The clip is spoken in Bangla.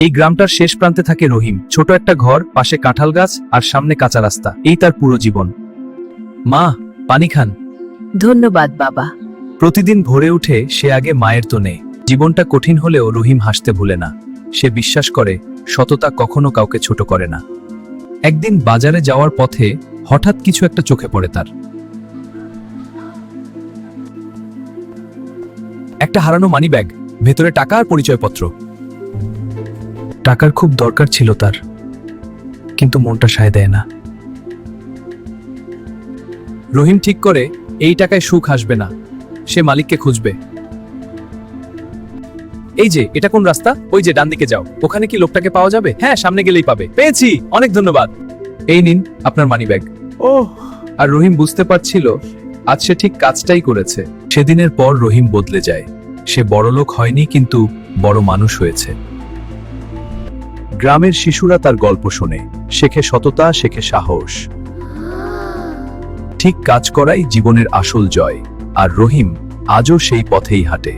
এই গ্রামটার শেষ প্রান্তে থাকে রহিম, ছোট একটা ঘর, পাশে কাঁঠাল গাছ আর সামনে কাঁচা রাস্তা। এই তার পুরো জীবন। মা, পানি খান। ধন্যবাদ বাবা। প্রতিদিন ভোরে উঠে সে আগে মায়ের তো নেই। জীবনটা কঠিন হলেও রহিম হাসতে ভুলে না। সে বিশ্বাস করে সততা কখনো কাউকে ছোট করে না। একদিন বাজারে যাওয়ার পথে হঠাৎ কিছু একটা চোখে পড়ে তার। একটা হারানো মানি ব্যাগ, ভেতরে টাকা আর পরিচয়পত্র। টাকার খুব দরকার ছিল তার, কিন্তু মনটা সায় দেয় না। রহিম ঠিক করে এই টাকায় সুখ আসবে না, সে মালিককে খুঁজবে। এই যে, এটা কোন রাস্তা? ওই যে ডান দিকে যাও, ওখানে কি লোকটাকে পাওয়া যাবে? হ্যাঁ, সামনে গেলেই পাবে। পেয়েছি, অনেক ধন্যবাদ। এই নিন আপনার মানি ব্যাগ। আর রহিম বুঝতে পারছিল আজ সে ঠিক কাজটাই করেছে। সেদিনের পর রহিম বদলে যায়। সে বড়লোক হয়নি, কিন্তু বড় মানুষ হয়েছে। গ্রামের শিশুরা তার গল্প শোনে, শেখে সততা, শেখে সাহস। ঠিক কাজ করাই জীবনের আসল জয়, আর রহিম আজও সেই পথেই হাঁটে।